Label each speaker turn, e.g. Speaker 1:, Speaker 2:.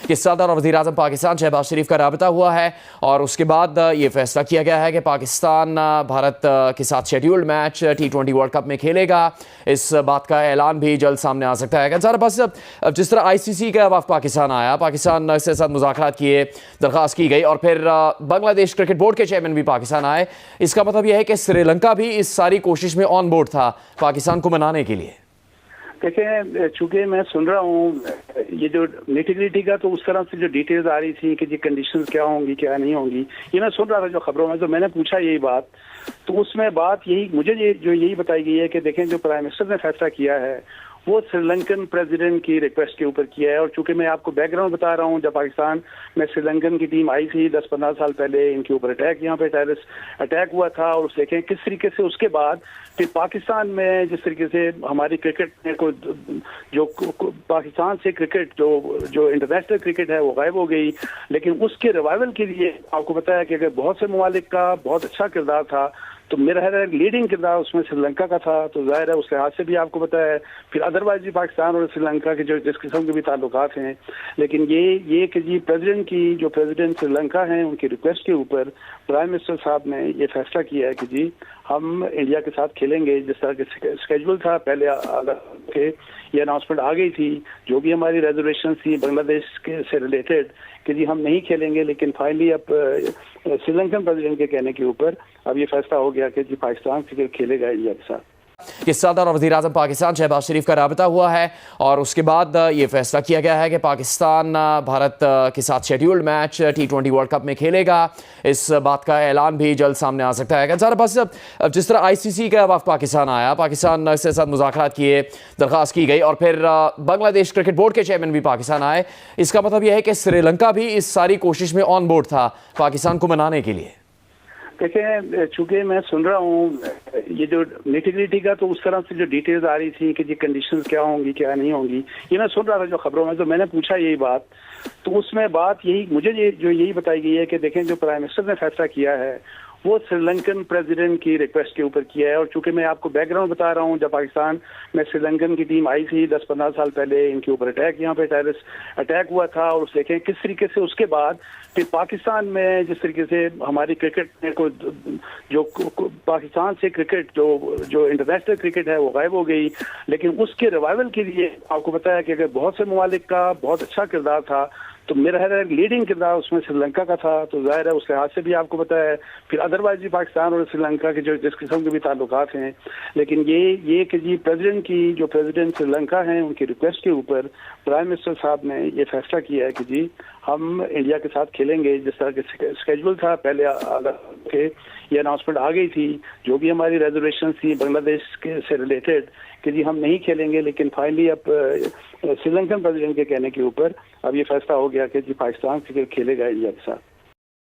Speaker 1: कि सदर और वज़ीर-ए-आज़म पाकिस्तान शहबाज शरीफ का राबता हुआ है और उसके बाद ये फैसला किया गया है कि पाकिस्तान भारत के साथ scheduled match T20 world cup में खेलेगा। इस बात का ऐलान भी जल्द सामने आ सकता है। सर बस जिस तरह ICC का वफ़द पाकिस्तान आया, पाकिस्तान के साथ मुज़ाकरात किए, दरख्वास्त की गई और फिर बांग्लादेश क्रिकेट बोर्ड के चेयरमैन भी पाकिस्तान आए, इसका मतलब यह है कि श्रीलंका भी इस सारी कोशिश में ऑन बोर्ड था पाकिस्तान को मनाने के लिए।
Speaker 2: देखिए, चूंकि मैं सुन रहा हूँ ये जो निटिग्रिटी का, तो उस तरह से जो डिटेल्स आ रही थी कि जी कंडीशंस क्या होंगी क्या नहीं होंगी, ये मैं सुन रहा था जो खबरों में। तो मैंने पूछा यही बात, तो उसमें बात यही मुझे यही बताई गई है कि देखें, जो प्राइम मिनिस्टर ने फैसला किया है वो श्रीलंकन प्रेसिडेंट की रिक्वेस्ट के ऊपर किया है। और चूंकि मैं आपको बैकग्राउंड बता रहा हूँ, जब पाकिस्तान में श्रीलंकन की टीम आई थी 10-15 साल पहले, इनके ऊपर अटैक, यहाँ पे टेररिस्ट अटैक हुआ था, और देखें किस तरीके से उसके बाद फिर पाकिस्तान में जिस तरीके से हमारी क्रिकेट को, जो पाकिस्तान से क्रिकेट जो इंटरनेशनल क्रिकेट है वो गायब हो गई। लेकिन उसके रिवाइवल के लिए आपको पता है कि अगर बहुत से ममालिक का बहुत अच्छा किरदार था, तो मेरा है लीडिंग किरदार उसमें श्रीलंका का था। तो जाहिर है उसके हाथ से भी आपको पता है, फिर अदरवाइज भी पाकिस्तान और श्रीलंका के जो जिस किस्म के भी ताल्लुकात हैं। लेकिन ये कि जी प्रेसिडेंट श्रीलंका हैं, उनकी रिक्वेस्ट के ऊपर प्राइम मिनिस्टर साहब ने ये फैसला किया है कि जी हम इंडिया के साथ खेलेंगे। जिस तरह के स्केड्यूल था पहले के, ये अनाउंसमेंट आ गई थी, जो भी हमारी रेजर्वेशन थी बांग्लादेश के से रिलेटेड कि जी हम नहीं खेलेंगे। लेकिन फाइनली अब श्रीलंकन प्रेसिडेंट के कहने के ऊपर अब ये फैसला हो गया कि जी पाकिस्तान क्रिकेट खेलेगा इंडिया के साथ।
Speaker 1: कि सदर और वज़ीर-ए-आज़म पाकिस्तान शहबाज शरीफ का राबता हुआ है और उसके बाद ये फैसला किया गया है कि पाकिस्तान भारत के साथ scheduled match T20 world cup में खेलेगा। इस बात का ऐलान भी जल्द सामने आ सकता है। सर बस जिस तरह ICC का वफ़द पाकिस्तान आया, पाकिस्तान के साथ मुज़ाकरात किए, दरख्वास्त की गई और फिर बांग्लादेश क्रिकेट बोर्ड के चेयरमैन भी पाकिस्तान आए, इसका मतलब यह है कि श्रीलंका भी इस सारी कोशिश में ऑन बोर्ड था पाकिस्तान को मनाने के लिए।
Speaker 2: देखिए, चूंकि मैं सुन रहा हूँ ये जो निटिग्रिटी का, तो उस तरह से जो डिटेल्स आ रही थी कि जी कंडीशंस क्या होंगी क्या नहीं होंगी, ये मैं सुन रहा था जो खबरों में। तो मैंने पूछा यही बात, तो उसमें बात यही मुझे यही बताई गई है कि देखें, जो प्राइम मिनिस्टर ने फैसला किया है वो श्रीलंकन प्रेसिडेंट की रिक्वेस्ट के ऊपर किया है। और चूंकि मैं आपको बैकग्राउंड बता रहा हूँ, जब पाकिस्तान में श्रीलंकन की टीम आई थी 10-15 साल पहले, इनके ऊपर अटैक, यहाँ पे टेररिस्ट अटैक हुआ था, और देखें किस तरीके से उसके बाद फिर पाकिस्तान में जिस तरीके से हमारी क्रिकेट को, जो पाकिस्तान से क्रिकेट जो इंटरनेशनल क्रिकेट है वो गायब हो गई। लेकिन उसके रिवाइवल के लिए आपको पता है कि अगर बहुत से ममालिक का बहुत अच्छा किरदार था, तो मेरा है लीडिंग किरदार उसमें श्रीलंका का था। तो जाहिर है उसके हाथ से भी आपको पता है, फिर अदरवाइज भी पाकिस्तान और श्रीलंका के जो जिस किस्म के भी ताल्लुकात हैं। लेकिन ये कि जी प्रेसिडेंट श्रीलंका हैं, उनकी रिक्वेस्ट के ऊपर प्राइम मिनिस्टर साहब ने ये फैसला किया है कि जी हम इंडिया के साथ खेलेंगे। जिस तरह के स्केड्यूल था पहले के, ये अनाउंसमेंट आ गई थी, जो भी हमारी रेजर्वेशन थी बांग्लादेश के से रिलेटेड कि जी हम नहीं खेलेंगे। लेकिन फाइनली अब श्रीलंकन प्रेसिडेंट के कहने के ऊपर अब ये फैसला हो गया कि जी पाकिस्तान क्रिकेट खेलेगा इंडिया के साथ।